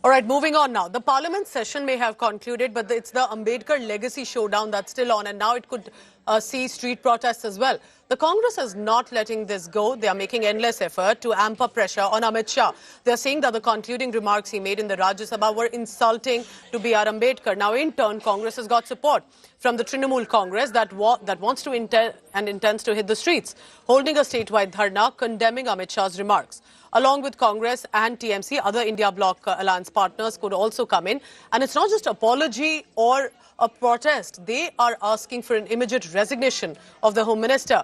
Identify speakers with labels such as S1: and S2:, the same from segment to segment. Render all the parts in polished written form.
S1: All right, moving on now. The parliament session may have concluded, but it's the Ambedkar legacy showdown that's still on, and now it could see street protests as well. The Congress is not letting this go. They are making endless effort to amp up pressure on Amit Shah. They're saying that the concluding remarks he made in the Rajya Sabha were insulting to B.R. Ambedkar. Now, in turn, Congress has got support from the Trinamool Congress that wants to intends to hit the streets, holding a statewide dharna condemning Amit Shah's remarks. Along with Congress and TMC, other India Bloc alliance partners could also come in. And it's not just apology or a protest. They are asking for an immediate resignation of the Home Minister.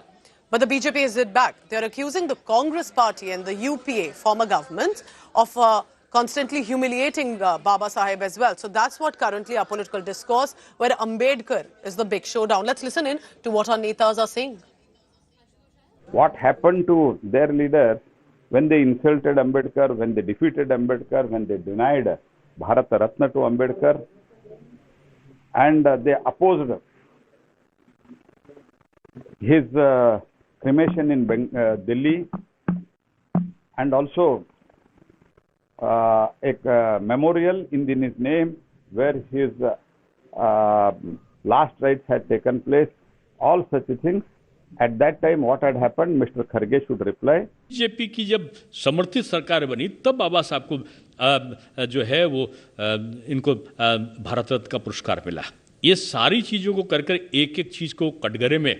S1: But the BJP is hit back. They are accusing the Congress party and the UPA, former government, of constantly humiliating Baba Saheb as well. So that's what currently our political discourse, where Ambedkar is the big showdown. Let's listen in to what our netas are saying.
S2: What happened to their leaders when they insulted Ambedkar, when they defeated Ambedkar, when they denied Bharat Ratna to Ambedkar, and they opposed his cremation in Delhi, and also a memorial in his name where his last rites had taken place, all such things. At that time, what had happened, Mr. Kharge should reply.
S3: BJP की जब समर्थित सरकार बनी तब बाबा साहब को जो है वो इनको भारत रत्न का पुरस्कार मिला। ये सारी चीज़ों को कर एक एक चीज़ को कटघरे में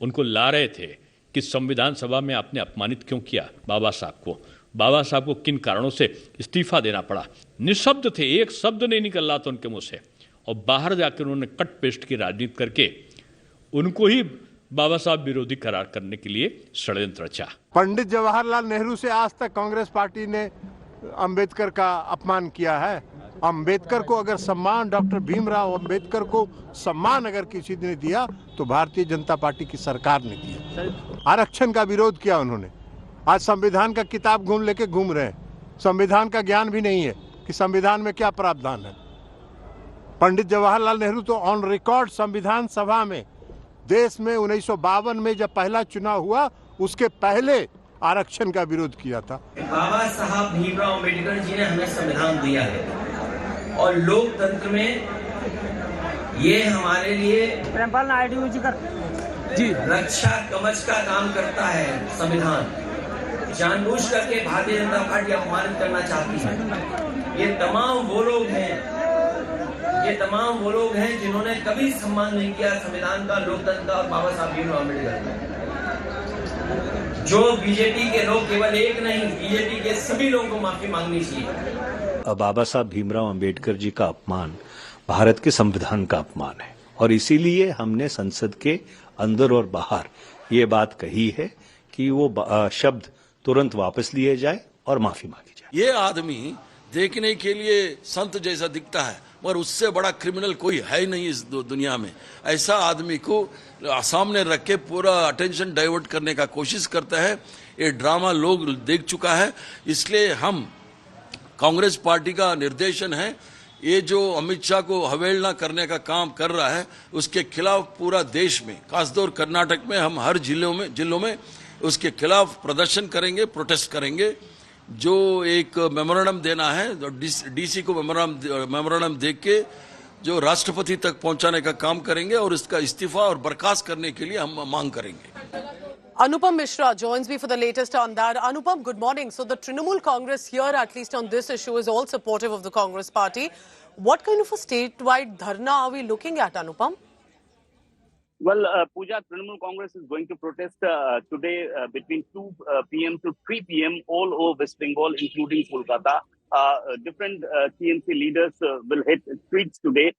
S3: उनको ला रहे थे कि संविधान सभा में आपने अपमानित क्यों किया बाबा साहब को किन कारणों से इस्तीफा देना पड़ा। निशब्द थे, एक शब्द नहीं निकल रहा था उनके मुंह से, और बाहर जाकर उन्होंने कट पेस्ट की राजनीति करके उनको ही बाबा साहब विरोधी करार करने के लिए षड्यंत्र रचा।
S4: पंडित जवाहरलाल नेहरू से आज तक कांग्रेस पार्टी ने अंबेडकर का अपमान किया है। अंबेडकर को अगर सम्मान, डॉक्टर भीमराव अंबेडकर को सम्मान अगर किसी ने दिया तो भारतीय जनता पार्टी की सरकार ने दिया। आरक्षण का विरोध किया उन्होंने। आज संविधान का किताब लेके घूम रहे हैं। संविधान का ज्ञान भी नहीं है कि संविधान में क्या प्रावधान है। पंडित जवाहरलाल नेहरू तो ऑन रिकॉर्ड संविधान सभा में देश में 1952 में जब पहला चुनाव हुआ उसके पहले आरक्षण का विरोध किया था।
S5: बाबा साहब भीमराव अम्बेडकर जी ने हमें संविधान दिया है और लोकतंत्र में ये हमारे लिए रक्षा कवच का काम करता है। संविधान जानबूझ करके भारतीय जनता पार्टी अपमानित करना चाहती है। ये तमाम वो लोग हैं जिन्होंने कभी सम्मान नहीं किया संविधान का, लोकतंत्र का और बाबा साहब भीमराव अम्बेडकर का। जो बीजेपी के लोग केवल एक नहीं, बीजेपी के सभी लोगों को माफी मांगनी चाहिए।
S6: बाबा साहब भीमराव अम्बेडकर जी का अपमान भारत के संविधान का अपमान है, और इसीलिए हमने संसद के अंदर और बाहर ये बात कही है कि वो शब्द तुरंत वापस लिए जाए और माफी मांगी जाए।
S7: ये आदमी देखने के लिए संत जैसा दिखता है, मगर उससे बड़ा क्रिमिनल कोई है ही नहीं इस दुनिया में। ऐसा आदमी को सामने रख के पूरा अटेंशन डाइवर्ट करने का कोशिश करता है। ये ड्रामा लोग देख चुका है। इसलिए हम कांग्रेस पार्टी का निर्देशन है, ये जो अमित शाह को अवहेलना करने का काम कर रहा है उसके खिलाफ पूरा देश में, खासतौर कर्नाटक में हम हर जिलों में उसके खिलाफ प्रदर्शन करेंगे, प्रोटेस्ट करेंगे। जो एक मेमोरेंडम देना है, डीसी को मेमोरेंडम दे के जो राष्ट्रपति तक पहुंचाने का काम करेंगे और इसका इस्तीफा और बर्खास्त करने के लिए हम मांग करेंगे।
S1: Anupam Mishra joins me for the latest on that. Anupam, good morning. So the Trinamool Congress here, at least on this issue, is all supportive of the Congress party. What kind of a statewide dharna are we looking at, Anupam?
S8: Well, Pooja, Trinamool Congress is going to protest today between 2 p.m. to 3 p.m. all over West Bengal, including Kolkata. Different TMC leaders will hit streets today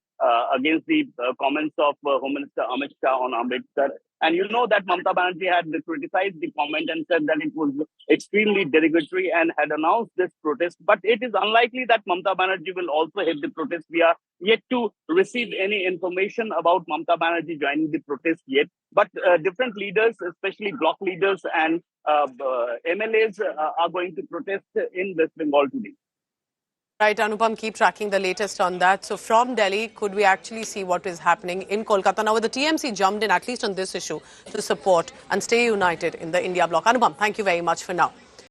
S8: against the comments of Home Minister Amit Shah on Ambedkar. And you know that Mamata Banerjee had criticized the comment and said that it was extremely derogatory and had announced this protest. But it is unlikely that Mamata Banerjee will also hit the protest. We are yet to receive any information about Mamata Banerjee joining the protest yet. But different leaders, especially bloc leaders and MLAs are going to protest in West Bengal today.
S1: Right, Anupam, keep tracking the latest on that. So from Delhi, could we actually see what is happening in Kolkata? Now, with the TMC jumped in, at least on this issue, to support and stay united in the India bloc. Anupam, thank you very much for now.